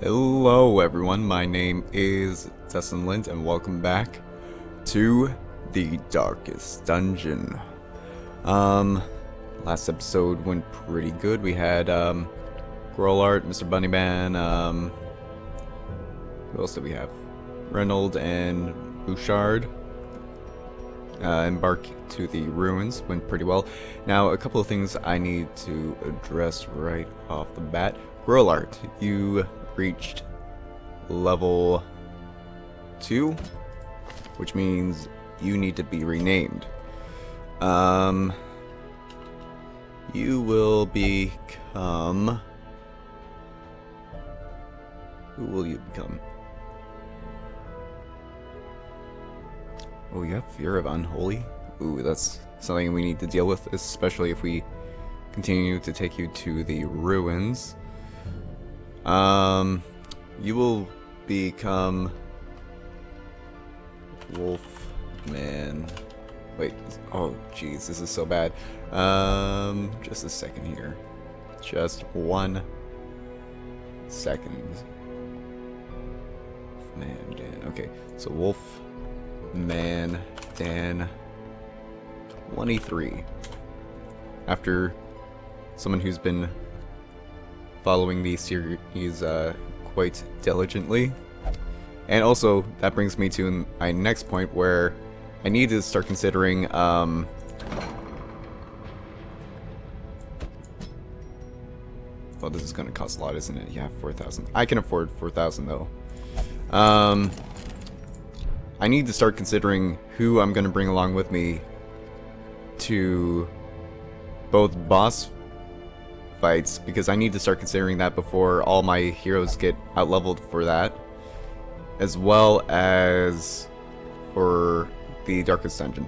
Hello everyone, my name is DustInLint and welcome back to the Darkest Dungeon. Last episode went pretty good. We had Rogue-lite, Mr. Bunnyman, who else did we have? Reynolds and Bouchard. Embark to the ruins went pretty well. Now a couple of things I need to address right off the bat. Rogue-lite, you reached level 2, which means you need to be renamed. You will become... Who will you become? Oh, you have fear of unholy? Ooh, that's something we need to deal with, especially if we continue to take you to the ruins. You will become Wolfman. Wait, oh jeez, this is so bad. Just a second here. Just 1 second. Man, Dan. Okay, so Wolfman Dan 23. After someone who's been following the series quite diligently. And also, that brings me to my next point where I need to start considering, well, this is going to cost a lot, isn't it? Yeah, 4,000. I can afford 4,000 though. I need to start considering who I'm going to bring along with me to both boss fights, because I need to start considering that before all my heroes get out-leveled for that, as well as for the Darkest Dungeon.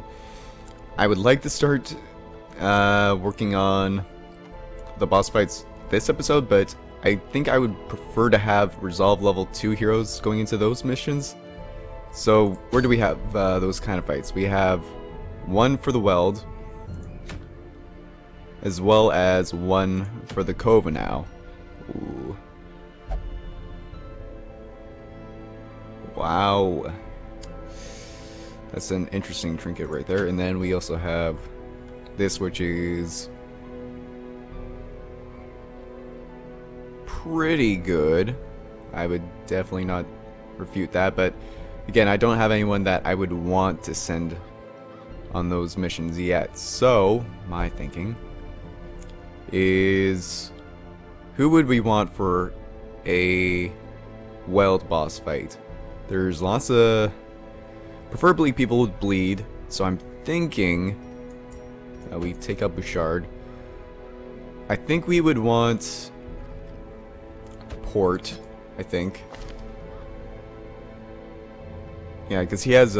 I would like to start working on the boss fights this episode, but I think I would prefer to have Resolve level 2 heroes going into those missions. So where do we have those kind of fights? We have one for the Weld, as well as one for the Cove now. Ooh. Wow. That's an interesting trinket right there. And then we also have this, which is pretty good. I would definitely not refute that, but again, I don't have anyone that I would want to send on those missions yet. So, my thinking is, who would we want for a Weld boss fight? There's lots of, preferably people with bleed, so I'm thinking we take up Bouchard. I think we would want Port, I think. Yeah, because he has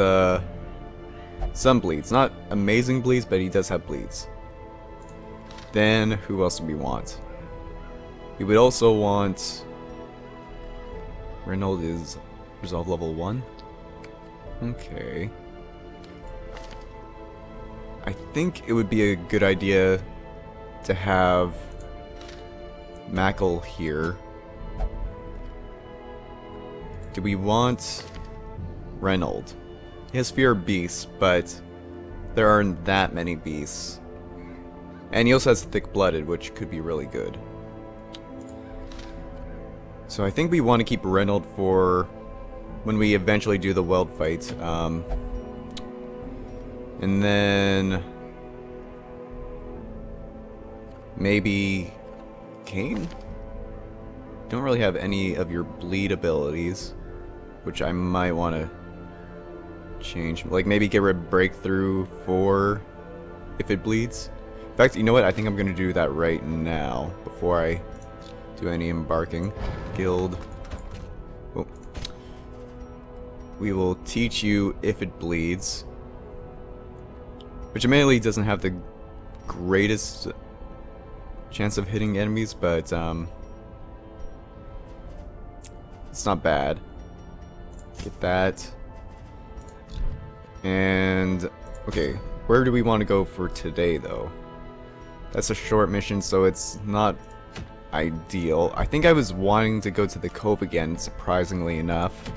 some bleeds. Not amazing bleeds, but he does have bleeds. Then, who else do we want? We would also want... Reynolds is Resolve level 1. Okay. I think it would be a good idea to have Mackle here. Do we want Reynolds? He has fear of beasts, but there aren't that many beasts. And he also has thick-blooded, which could be really good. So I think we want to keep Reynolds for when we eventually do the Weld fight. And then maybe Kane? Don't really have any of your bleed abilities, which I might want to change. Like maybe get rid of Breakthrough for if it bleeds. In fact, you know what? I think I'm going to do that right now before I do any embarking. Guild. Oh. We will teach you if it bleeds, which admittedly doesn't have the greatest chance of hitting enemies, but it's not bad. Get that. And okay, where do we want to go for today though? That's a short mission, so it's not ideal. I think I was wanting to go to the cove again, surprisingly enough.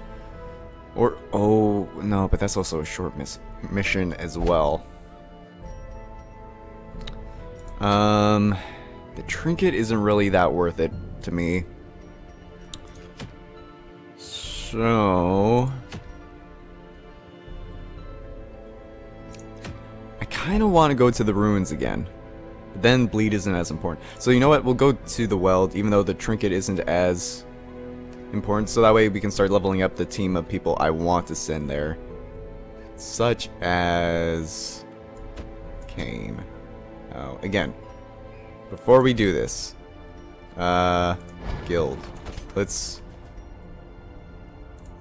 Or, oh, no, but that's also a short mission as well. The trinket isn't really that worth it to me. So... I kind of want to go to the ruins again. But then bleed isn't as important. So you know what? We'll go to the weld, even though the trinket isn't as important. So that way we can start leveling up the team of people I want to send there. Such as... Kane. Oh, again. Before we do this. Guild. Let's...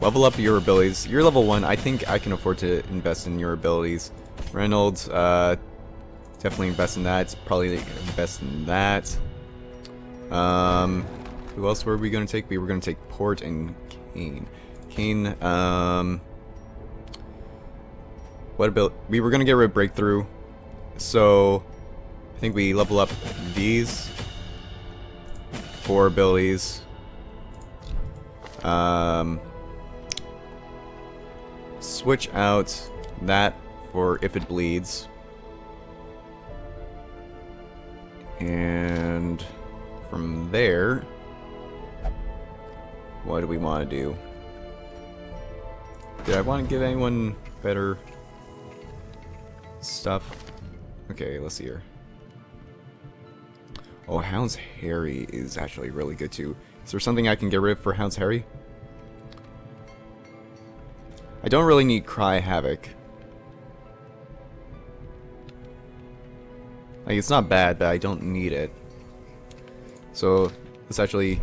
level up your abilities. You're level 1. I think I can afford to invest in your abilities. Reynolds, definitely invest in that. Probably invest in that. Who else were we going to take? We were going to take Port and Kane. Kane, what ability? We were going to get rid of Breakthrough. So, I think we level up these 4 abilities. Switch out that for if it bleeds. And from there, what do we want to do? Did I want to give anyone better stuff? Okay, let's see here. Oh, Hound's Harry is actually really good too. Is there something I can get rid of for Hound's Harry? I don't really need Cry Havoc. Like, it's not bad, but I don't need it. So, let's actually...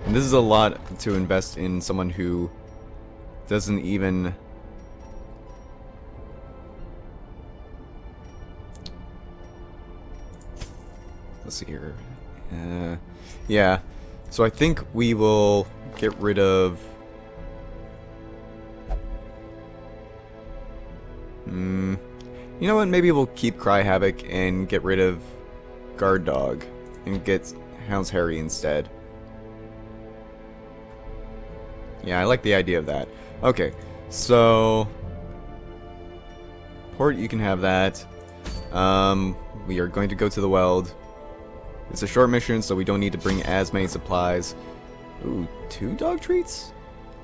And this is a lot to invest in someone who doesn't even... Let's see here. Yeah. So I think we will get rid of... You know what? Maybe we'll keep Cry Havoc and get rid of Guard Dog and get Hound's Harry instead. Yeah, I like the idea of that. Okay, so Port, you can have that. We are going to go to the weld. It's a short mission, so we don't need to bring as many supplies. Ooh, 2 dog treats?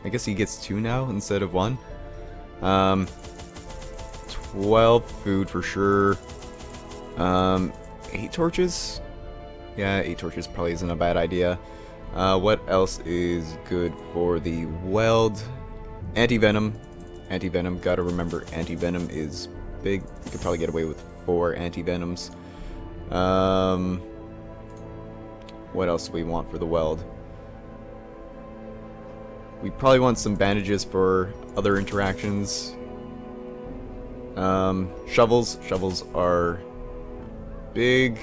I guess he gets 2 now instead of 1. 12 food for sure. 8 torches? Yeah, 8 torches probably isn't a bad idea. What else is good for the weld? Anti-venom. Anti-venom, gotta remember anti-venom is big. You could probably get away with 4 anti-venoms. What else do we want for the weld? We probably want some bandages for other interactions. Shovels. Shovels are big.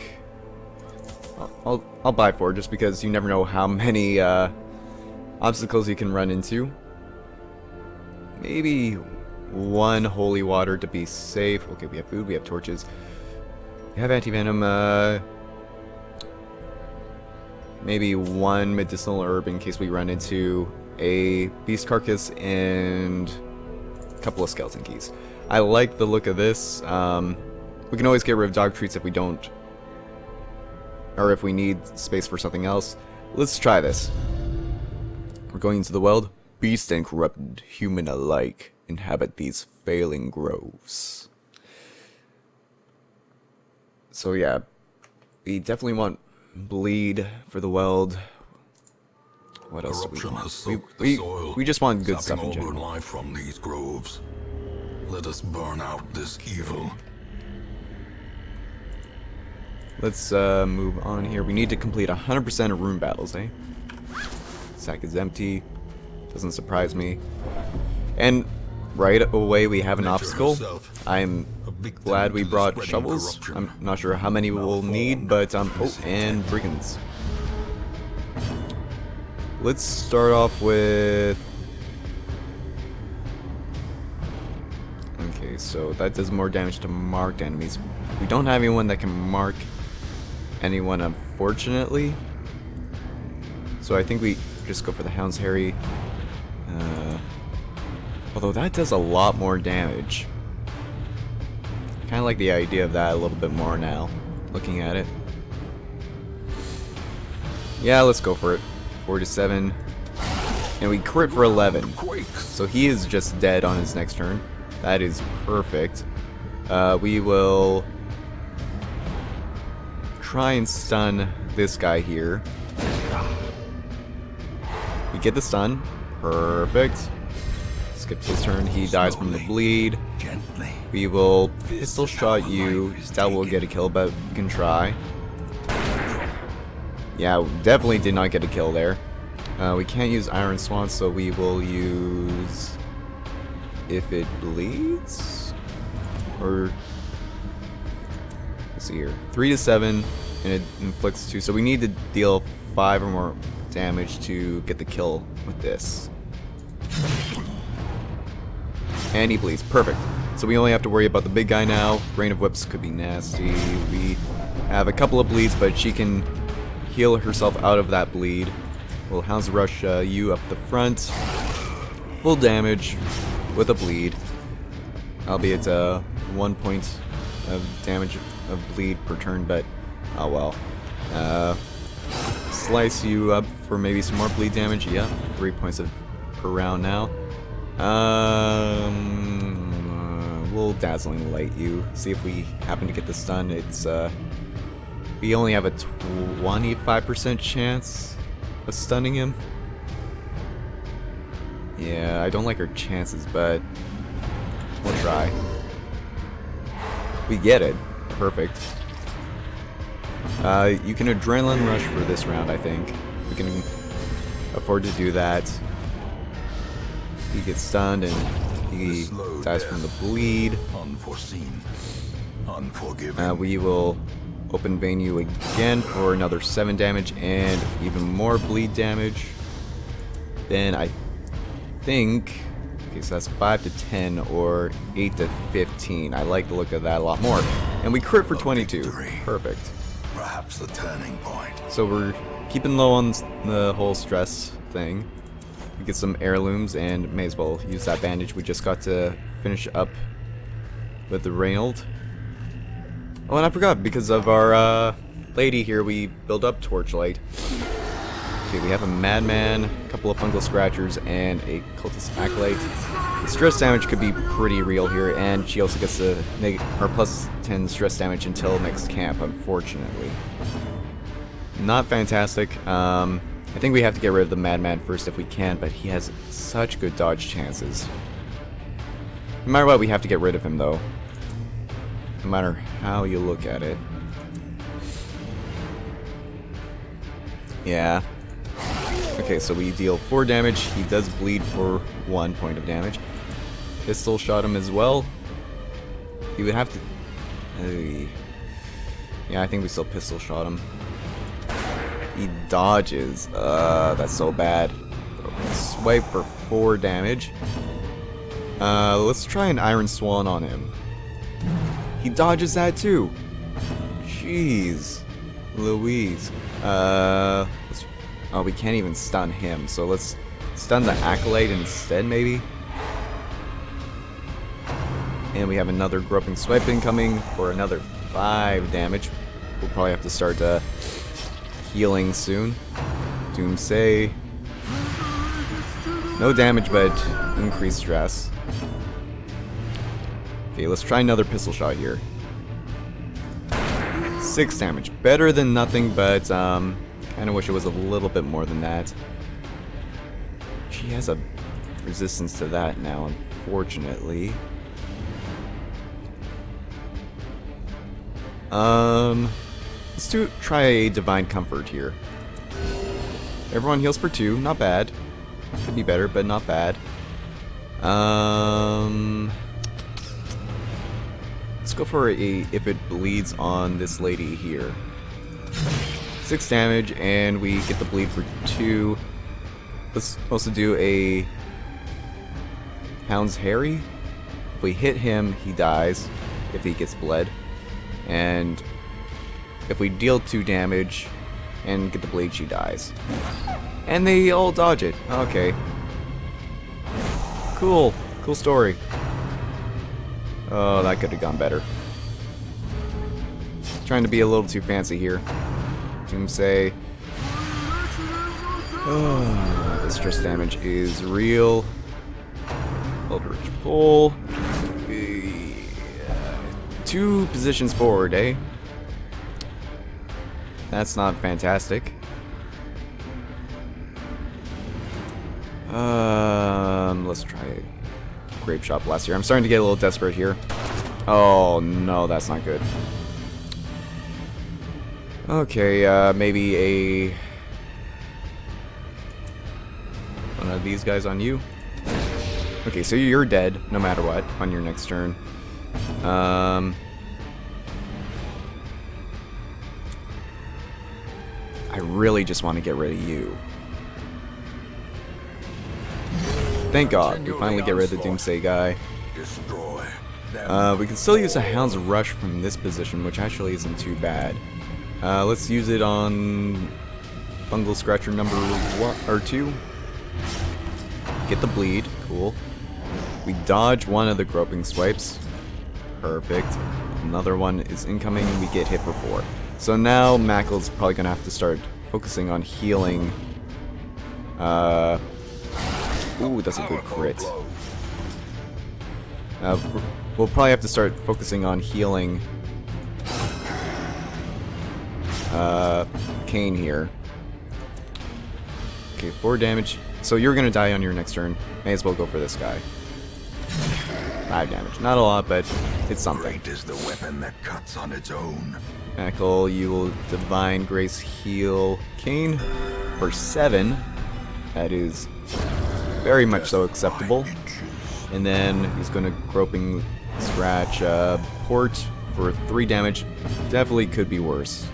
I'll buy 4 just because you never know how many obstacles you can run into. Maybe 1 holy water to be safe. Okay, we have food, we have torches. We have anti-venom. Maybe 1 medicinal herb in case we run into a beast carcass and a couple of skeleton keys. I like the look of this. We can always get rid of dog treats if we don't, or if we need space for something else. Let's try this. We're going into the weld. Beast and corrupted human alike inhabit these failing groves. So yeah, we definitely want bleed for the weld. What else do we want? We just want good stuff in general. Life from these groves. Let us burn out this evil. Let's move on here. We need to complete 100% of room battles, eh? Sack is empty. Doesn't surprise me. And right away we have an obstacle. I'm glad we brought shovels. I'm not sure how many we'll need, but oh, and brigands. Let's start off with... Okay, so that does more damage to marked enemies. We don't have anyone that can mark anyone, unfortunately. So I think we just go for the Hound's Harry. Although that does a lot more damage. Kind of like the idea of that a little bit more now, looking at it. Yeah, let's go for it. 4 to 7. And we crit for 11. So he is just dead on his next turn. That is perfect. We will try and stun this guy here. We get the stun. Perfect. Skip his turn. He dies from the bleed. Gently. We will pistol shot you. That will get a kill, but we can try. Yeah, definitely did not get a kill there. We can't use Iron Swan, so we will use if it bleeds? Or let's see here. 3 to 7 and it inflicts 2. So we need to deal 5 or more damage to get the kill with this. And he bleeds. Perfect. So we only have to worry about the big guy now. Rain of Whips could be nasty. We have a couple of bleeds, but she can heal herself out of that bleed. We'll Hound's Rush you up the front. Full damage with a bleed. Albeit 1 point of damage of bleed per turn, but oh well. Slice you up for maybe some more bleed damage. Yeah, 3 points per round now. We'll Dazzling Light you. See if we happen to get the stun. It's we only have a 25% chance of stunning him. Yeah, I don't like our chances, but we'll try. We get it. Perfect. You can Adrenaline Rush for this round, I think. We can afford to do that. He gets stunned and he dies from the bleed. Unforeseen. Unforgiving. We will Open Vein you again for another 7 damage and even more bleed damage. Then I think... Okay, so that's 5 to 10 or 8 to 15. I like the look of that a lot more. And we crit for 22. Perfect. Perhaps the turning point. So we're keeping low on the whole stress thing. We get some heirlooms and may as well use that bandage. We just got to finish up with the Reynold. Oh, and I forgot, because of our lady here, we build up Torchlight. Okay, we have a Madman, a couple of Fungal Scratchers, and a Cultist Acolyte. The stress damage could be pretty real here, and she also gets a plus 10 stress damage until next camp, unfortunately. Not fantastic. I think we have to get rid of the Madman first if we can, but he has such good dodge chances. No matter what, we have to get rid of him, though. No matter how you look at it. Yeah. Okay, so we deal 4 damage. He does bleed for 1 point of damage. Pistol shot him as well. He would have to... yeah, I think we still pistol shot him. He dodges. That's so bad. Swipe for 4 damage. Let's try an Iron Swan on him. He dodges that too. Jeez. Louise. Oh, we can't even stun him, so let's stun the Acolyte instead, maybe? And we have another Groping Swipe incoming for another 5 damage. We'll probably have to start healing soon. Doomsay. No damage, but increased stress. Okay, let's try another pistol shot here. 6 damage. Better than nothing, but kind of wish it was a little bit more than that. She has a resistance to that now, unfortunately. Let's try a Divine Comfort here. Everyone heals for 2, not bad. Could be better, but not bad. Let's go for a if it bleeds on this lady here. 6 damage, and we get the bleed for 2. Let's also do a Hound's Harry. If we hit him, he dies if he gets bled. And if we deal 2 damage, and get the blade, she dies. And they all dodge it. Okay. Cool. Cool story. Oh, that could have gone better. Trying to be a little too fancy here. Doomsday. Oh, the stress damage is real. Eldritch Pull. 2 positions forward, eh? That's not fantastic. Let's try Grape Shot Blast here. I'm starting to get a little desperate here. Oh no, that's not good. Okay, maybe a one of these guys on you. Okay, so you're dead no matter what on your next turn. I really just want to get rid of you. Thank God, we finally get rid of the Doomsday guy. We can still use a Hound's Rush from this position, which actually isn't too bad. Let's use it on Fungal Scratcher number 1 or 2. Get the bleed, cool. We dodge one of the Groping Swipes. Perfect. Another one is incoming, we get hit for 4. So now Mackle's probably gonna have to start focusing on healing. Ooh, that's a good crit. We'll probably have to start focusing on healing Kane here. Okay, 4 damage. So you're gonna die on your next turn. May as well go for this guy. 5 damage. Not a lot, but it's something. Great is the weapon that cuts on its own. Mackle, you will Divine Grace heal Kane for 7. That is very much so acceptable. And then he's going to Groping Scratch Port for 3 damage. Definitely could be worse.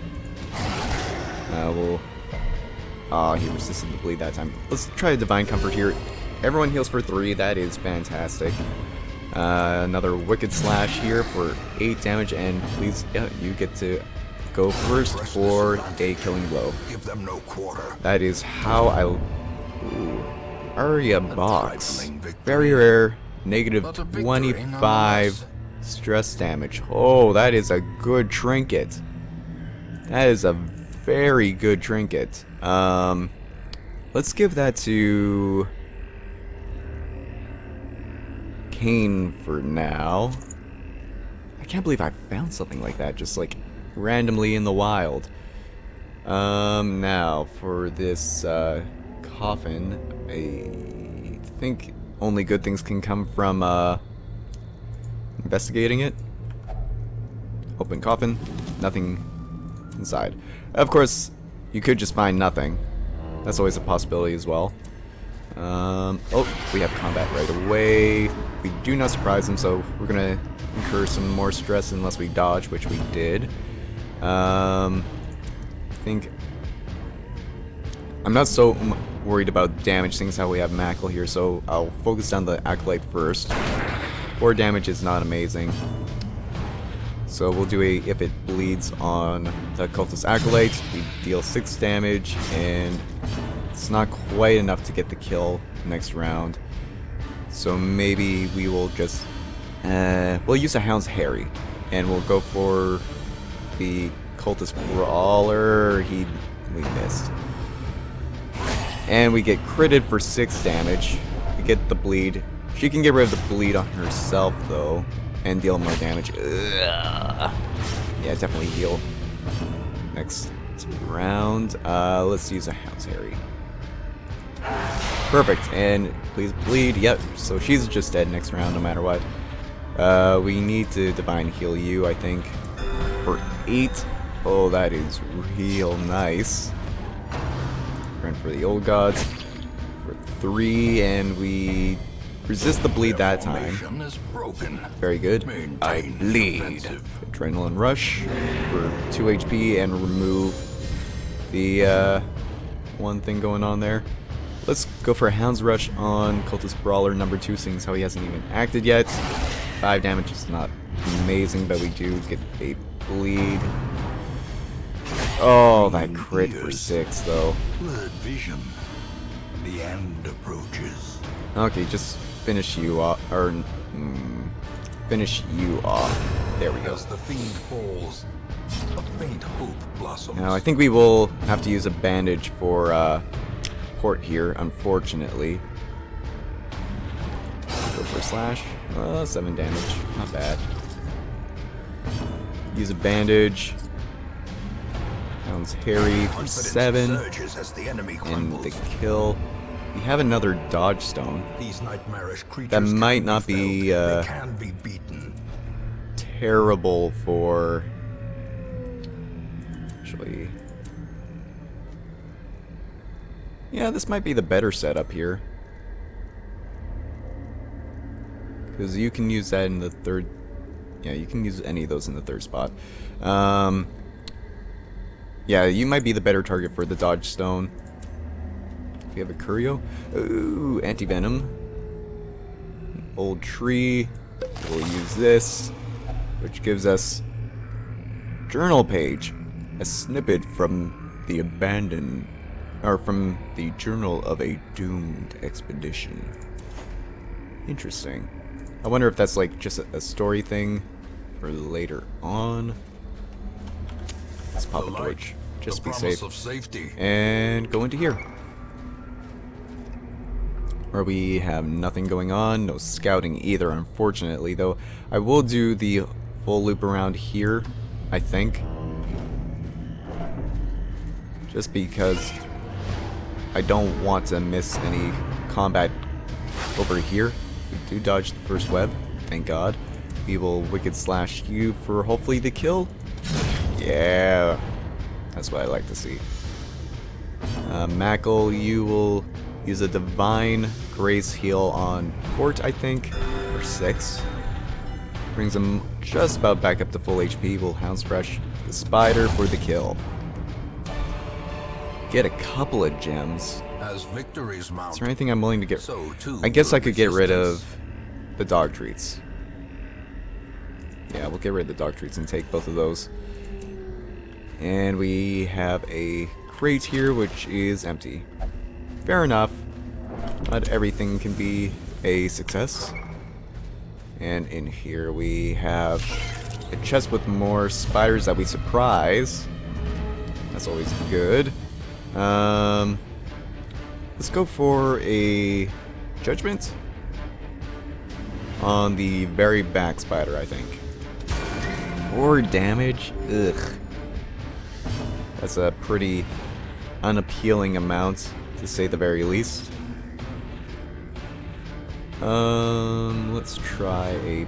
He resisted the bleed that time. Let's try a Divine Comfort here. Everyone heals for 3. That is fantastic. Another Wicked Slash here for 8 damage. And please, yeah, you get to go first for a killing blow. Give them no quarter. That is how I... Ooh. Aria Box. Very rare. Negative 25 stress damage. Oh, that is a good trinket. That is a very good trinket. Let's give that to Kane for now. I can't believe I found something like that just like randomly in the wild. Now for this coffin, I think only good things can come from investigating it. Open coffin, nothing inside. Of course, you could just find nothing. That's always a possibility as well. Oh, we have combat right away. We do not surprise them, so we're gonna incur some more stress unless we dodge, which we did. I think I'm not so worried about damage, things how we have Mackle here, so I'll focus on the Acolyte first. 4 damage is not amazing. So we'll do a if it bleeds on the Cultist Acolyte, we deal 6 damage, and it's not quite enough to get the kill next round. So maybe we will just we'll use a Hound's Harry, and we'll go for the Cultist Brawler. We missed. And we get critted for 6 damage. We get the bleed. She can get rid of the bleed on herself though, and deal more damage. Ugh. Yeah, definitely heal. Next round, let's use a Hound's Harry. Perfect, and please bleed. Yep, so she's just dead next round no matter what. We need to Divine Heal you, I think, for 8. Oh, that is real nice. Run for the Old Gods for 3, and we resist the bleed that time. Very good. I bleed. Adrenaline Rush for 2 HP and remove the one thing going on there. Let's go for a Hound's Rush on Cultist Brawler number 2, seeing as how he hasn't even acted yet. 5 damage is not amazing, but we do get a bleed. Oh, that crit for 6 though. Blurred vision. The end approaches. Okay, just finish you off, or finish you off. There we go. As the fiend falls, a faint hope blossoms. Now I think we will have to use a bandage for port here, unfortunately. Go for a slash. 7 damage, not bad. Use a bandage. Sounds hairy for 7. And the kill. We have another dodge stone. These nightmarish creatures That might not be they can be beaten. terrible for. Actually, yeah, this might be the better setup here. Because you can use that in the third. Yeah, you can use any of those in the third spot. Yeah, you might be the better target for the dodge stone. We have a Curio. Ooh, anti-venom. Old tree. We'll use this, which gives us journal page. A snippet from the abandoned, or from the journal of a doomed expedition. Interesting. I wonder if that's like just a story thing for later on. Let's pop a torch, just to be safe. Of safety. And go into here, where we have nothing going on, no scouting either, unfortunately, though I will do the full loop around here, I think. Just because I don't want to miss any combat over here. We do dodge the first web, thank God. We will Wicked Slash you for hopefully the kill. Yeah, that's what I like to see. Mackle, you will use a Divine Grace heal on Port, I think, for 6. Brings him just about back up to full HP. We'll Hound's Rush the Spider for the kill. Get a couple of gems. As victories mount, Is there anything I'm willing to get? so too I guess will I could get rid resistance. of the dog treats. Yeah, we'll get rid of the dog treats and take both of those. And we have a crate here, which is empty. Fair enough. Not everything can be a success. And in here we have a chest with more spiders that we surprise. That's always good. Let's go for a judgment on the very back spider, I think. 4 damage? Ugh. That's a pretty unappealing amount, to say the very least. Let's try a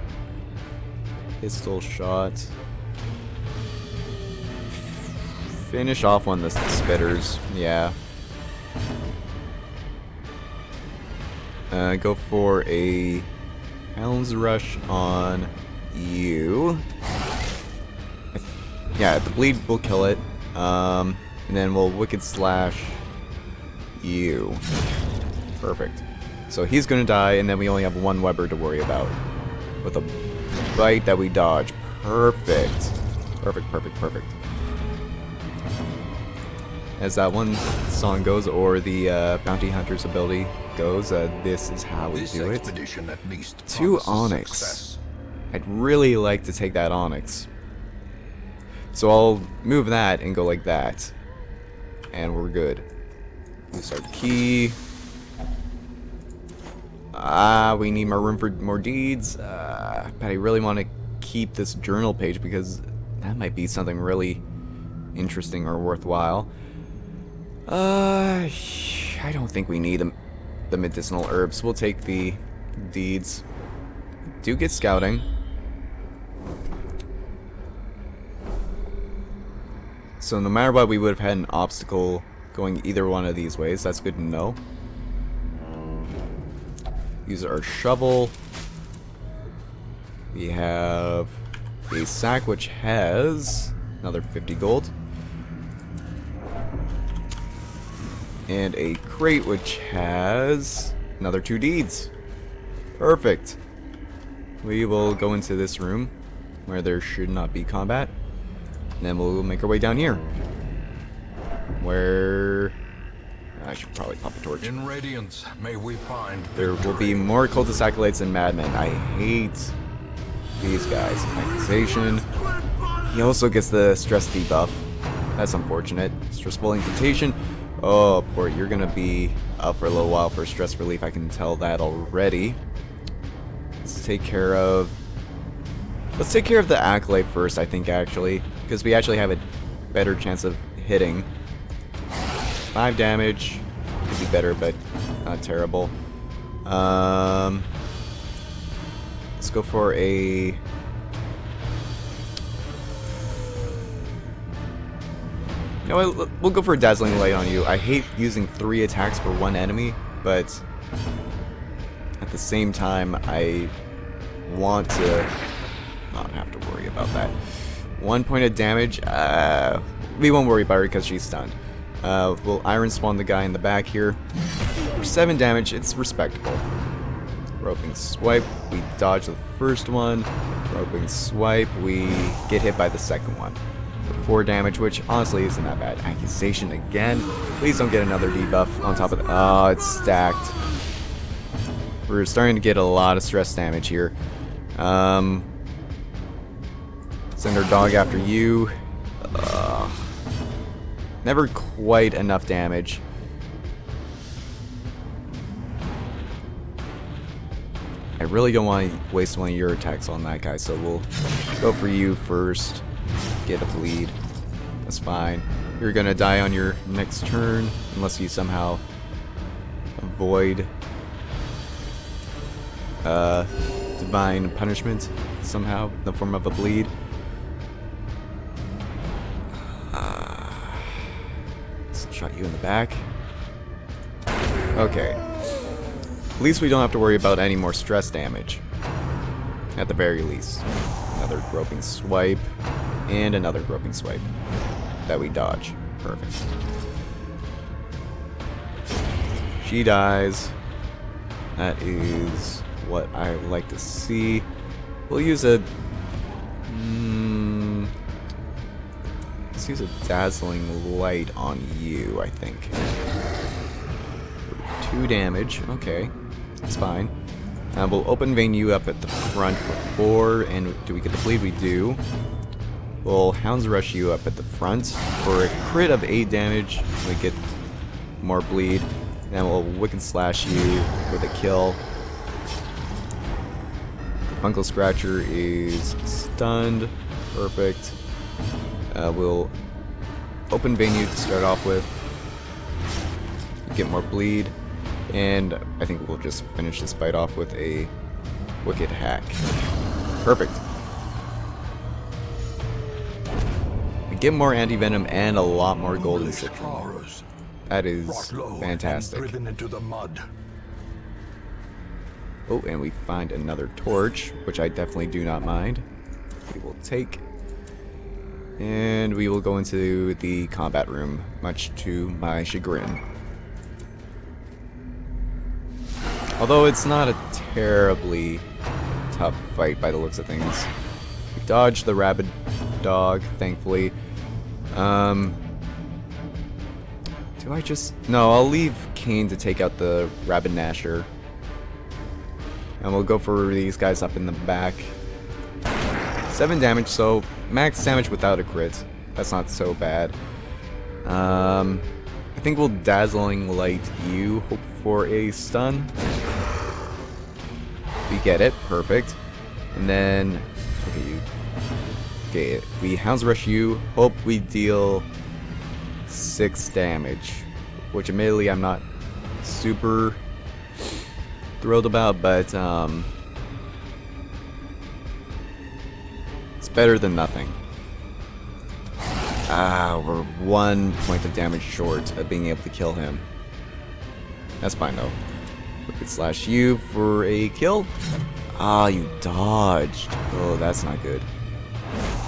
pistol shot. Finish off one of the spitters, yeah. Go for a Hound's Rush on you. Yeah, the bleed will kill it. And then we'll Wicked Slash you. Perfect. So he's gonna die, and then we only have one Weber to worry about. With a bite that we dodge. Perfect. Perfect, perfect, perfect. As that one song goes, or the Bounty Hunter's ability goes, this is how we do it. At least 2 promises Onyx. success. I'd really like to take that Onyx. So I'll move that and go like that. And we're good. Use our key. We need more room for more deeds. But I really want to keep this journal page because that might be something really interesting or worthwhile. I don't think we need the medicinal herbs. We'll take the deeds. Do get scouting. So no matter what, we would have had an obstacle going either one of these ways. That's good to know. Use our shovel. We have a sack which has another 50 gold. And a crate which has another 2 deeds. Perfect. We will go into this room where there should not be combat. And then we'll make our way down here. Where... I should probably pop a torch. In Radiance, may we find There will be more cultist acolytes and madmen. I hate these guys. Accusation. He also gets the stress debuff. That's unfortunate. Stressful incantation. Oh, poor, you're gonna be up for a little while for stress relief. I can tell that already. Let's take care of the acolyte first, I think, actually, because we actually have a better chance of hitting. 5 damage. Could be better, but not terrible. Let's go for a... You know what, we'll go for a Dazzling Light on you. I hate using 3 attacks for 1 enemy, but at the same time, I want to not have to worry about that. 1 point of damage. We won't worry about her because she's stunned. We'll Iron Spawn the guy in the back here. For 7 damage, it's respectable. Roping Swipe, we dodge the first one. Roping Swipe, we get hit by the second one. For 4 damage, which honestly isn't that bad. Accusation again. Please don't get another debuff on top of the... Oh, it's stacked. We're starting to get a lot of stress damage here. Send our dog after you. Never quite enough damage. I really don't want to waste one of your attacks on that guy, so we'll go for you first. Get a bleed. That's fine. You're gonna die on your next turn, unless you somehow avoid divine punishment somehow in the form of a bleed. Shot you in the back. Okay. At least we don't have to worry about any more stress damage. At the very least. Another Groping Swipe. And another Groping Swipe. That we dodge. Perfect. She dies. That is what I like to see. We'll use a... Let's use a Dazzling Light on you, I think. 2 damage. Okay. That's fine. We'll Open Vein you up at the front for 4. And do we get the bleed? We do. We'll Hound's Rush you up at the front for a crit of 8 damage. We get more bleed. Then we'll Wicked Slash you for the kill. The Funkle Scratcher is stunned. Perfect. We'll Open Vein you to start off with. Get more bleed. And I think we'll just finish this fight off with a Wicked Hack. Perfect. We get more anti-venom and a lot more golden citron. That is fantastic. Oh, and we find another torch, which I definitely do not mind. We will take. And we will go into the combat room, much to my chagrin. Although it's not a terribly tough fight by the looks of things. We dodged the rabid dog, thankfully. Do I just... No, I'll leave Kane to take out the rabid Gnasher. And we'll go for these guys up in the back. 7 damage, so max damage without a crit. That's not so bad. I think we'll Dazzling Light you, hope for a stun. We get it, perfect. And then, okay, we Hound's Rush you, hope we deal 6 damage, which admittedly I'm not super thrilled about, but it's better than nothing. We're 1 point of damage short of being able to kill him. That's fine though. Wicked Slash you for a kill. You dodged. Oh, that's not good.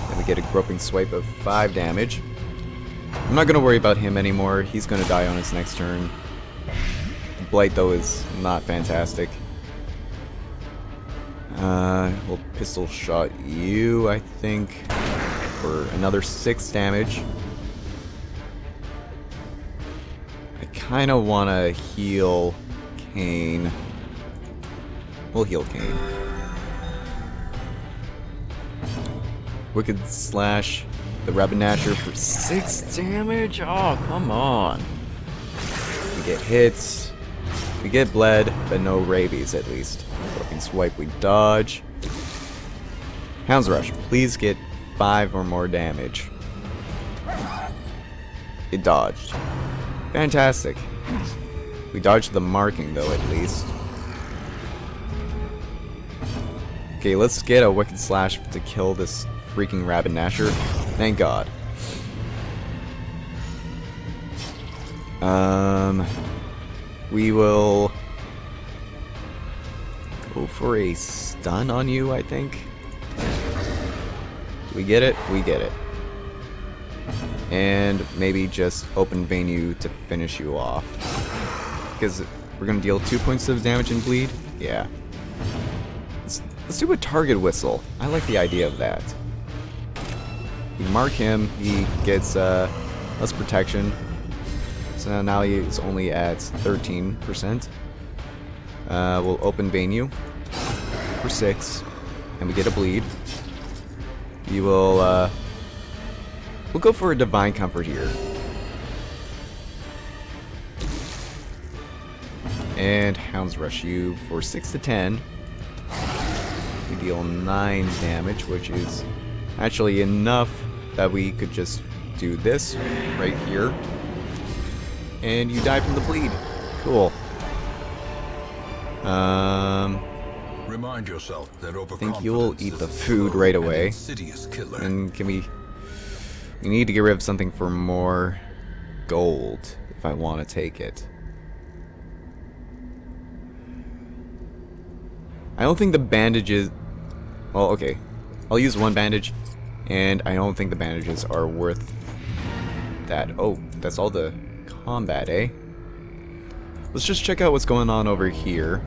Then we get a Groping Swipe of 5 damage. I'm not gonna worry about him anymore. He's gonna die on his next turn. Blight though is not fantastic. We'll Pistol Shot you, I think, for another 6 damage. kind of want to heal Kane. We'll heal Kane. Wicked Slash the Rabbit Nasher for 6 damage? Oh, come on. We get hits. We get bled, but no rabies at least. Broken Swipe, we dodge. Hound's Rush, please get 5 or more damage. It dodged. Fantastic. We dodged the marking though, at least. Okay, let's get a Wicked Slash to kill this freaking Rabbit Nasher. Thank God. We will go for a stun on you, I think. Do we get it? We get it. And maybe just open vein you to finish you off. Because we're going to deal 2 points of damage and bleed? Yeah. Let's do a target whistle. I like the idea of that. We mark him, he gets less protection. So now he's only at 13%. We'll open vein you for 6. And we get a bleed. We will we'll go for a Divine Comfort here. And Hound's Rush you for 6 to 10. We deal 9 damage, which is actually enough that we could just do this right here. And you die from the bleed. Cool. Remind yourself that I think you will eat the food right away. And can we need to get rid of something for more gold if I want to take it. I don't think the bandages... Well, okay. I'll use 1 bandage, and I don't think the bandages are worth that. Oh, that's all the combat, eh? Let's just check out what's going on over here.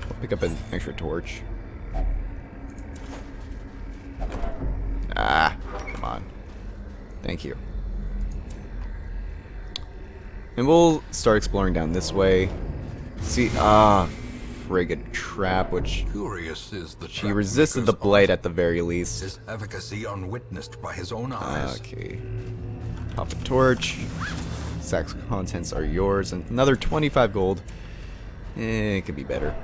I'll pick up an extra torch. Ah, come on. Thank you. And we'll start exploring down this way. See, friggin' trap, which Curious is the she resisted the blight at the very least. his efficacy unwitnessed by his own eyes. Okay. Pop a torch. Sack's contents are yours. And another 25 gold. It could be better.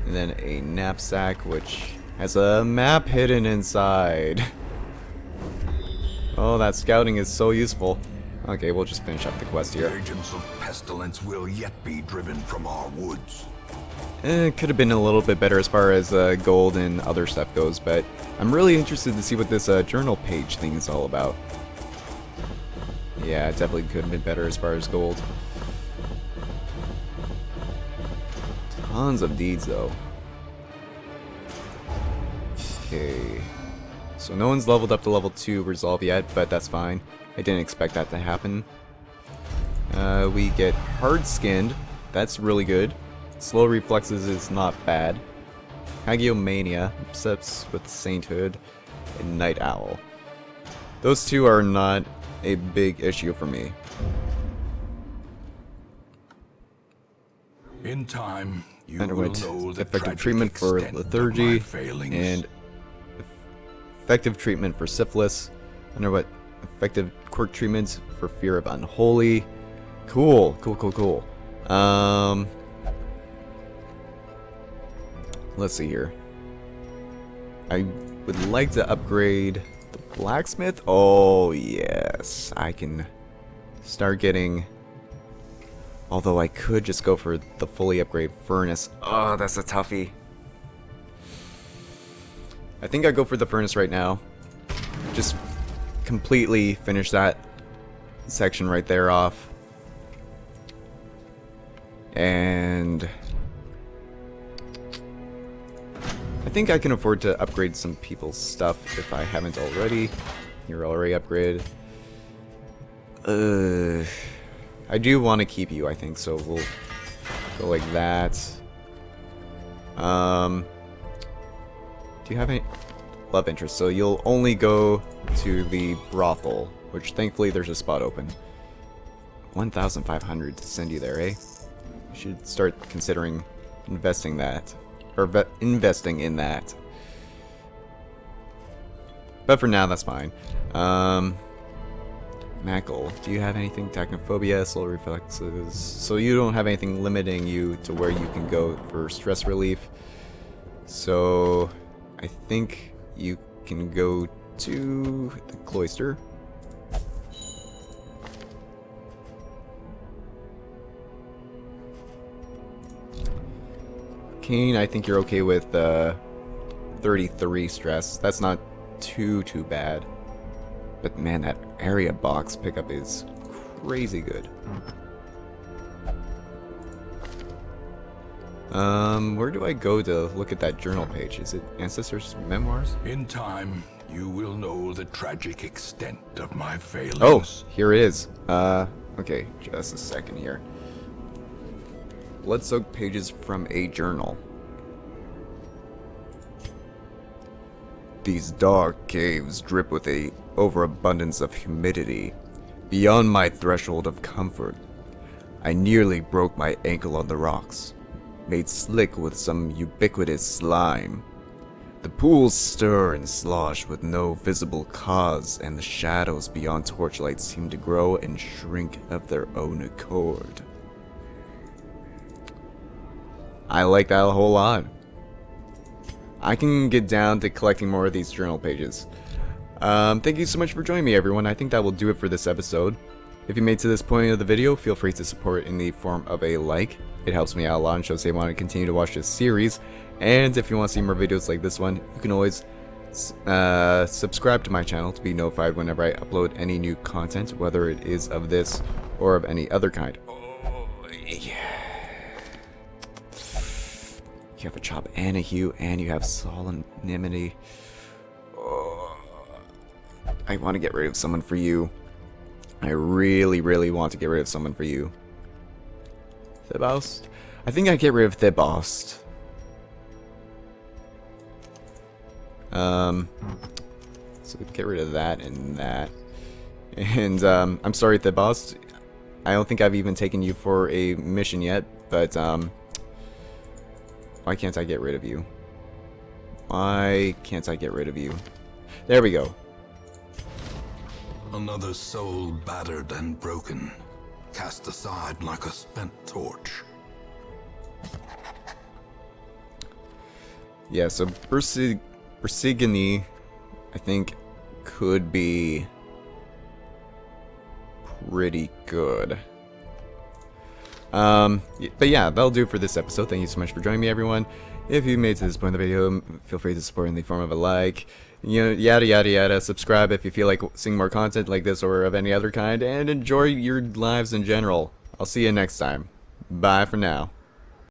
And then a knapsack, which has a map hidden inside. Oh, that scouting is so useful. Okay, we'll just finish up the quest here. Agents of pestilence will yet be driven from our woods. It could have been a little bit better as far as gold and other stuff goes, but I'm really interested to see what this journal page thing is all about. Yeah, it definitely could have been better as far as gold. Tons of deeds, though. Okay. So no one's leveled up to level 2 resolve yet, but that's fine. I didn't expect that to happen. We get hard-skinned. That's really good. Slow reflexes is not bad. Hagiomania, obsessed with sainthood, and Night Owl. Those two are not a big issue for me. In time, you will Underwent know the effective tragic treatment for extent of my lethargy failings. and effective treatment for syphilis. Underwent effective quirk treatment for fear of unholy. Cool. Let's see here. I would like to upgrade the blacksmith. Oh, yes. I can start getting... Although I could just go for the fully upgrade furnace. Oh, that's a toughie. I think I go for the furnace right now. Just completely finish that section right there off. And... I think I can afford to upgrade some people's stuff if I haven't already. You're already upgraded. I do want to keep you, I think, so we'll go like that. Do you have any love interest? So you'll only go to the brothel, which thankfully there's a spot open. 1,500 to send you there, eh? You should start considering investing that. Or investing in that. But for now, that's fine. Mackle, do you have anything? Technophobia, solar reflexes. So you don't have anything limiting you to where you can go for stress relief. So I think you can go to the cloister. Kane, I think you're okay with 33 stress. That's not too bad. But man, that area box pickup is crazy good. Where do I go to look at that journal page? Is it Ancestors' Memoirs? In time, you will know the tragic extent of my failings. Oh, here it is. Okay, just a second here. Blood-soaked pages from a journal. These dark caves drip with a overabundance of humidity, beyond my threshold of comfort. I nearly broke my ankle on the rocks, made slick with some ubiquitous slime. The pools stir and slosh with no visible cause, and the shadows beyond torchlight seem to grow and shrink of their own accord. I like that a whole lot. I can get down to collecting more of these journal pages. Thank you so much for joining me, everyone. I think that will do it for this episode. If you made it to this point of the video, feel free to support in the form of a like. It helps me out a lot and shows they want to continue to watch this series. And if you want to see more videos like this one, you can always subscribe to my channel to be notified whenever I upload any new content, whether it is of this or of any other kind. Oh, yeah. You have a chop and a hue, and you have solemnity. Oh, I want to get rid of someone for you. I really want to get rid of someone for you. Thebaust? I think I get rid of Thebaust. So get rid of that and that. And I'm sorry, Thebaust. I don't think I've even taken you for a mission yet, but why can't I get rid of you? Why can't I get rid of you? There we go. Another soul battered and broken, cast aside like a spent torch. Yeah, so Bersigany, I think, could be pretty good. But yeah, that'll do it for this episode. Thank you so much for joining me, everyone. If you made it to this point in the video, feel free to support in the form of a like, you know, yada yada yada. Subscribe if you feel like seeing more content like this or of any other kind, and enjoy your lives in general. I'll see you next time. Bye for now.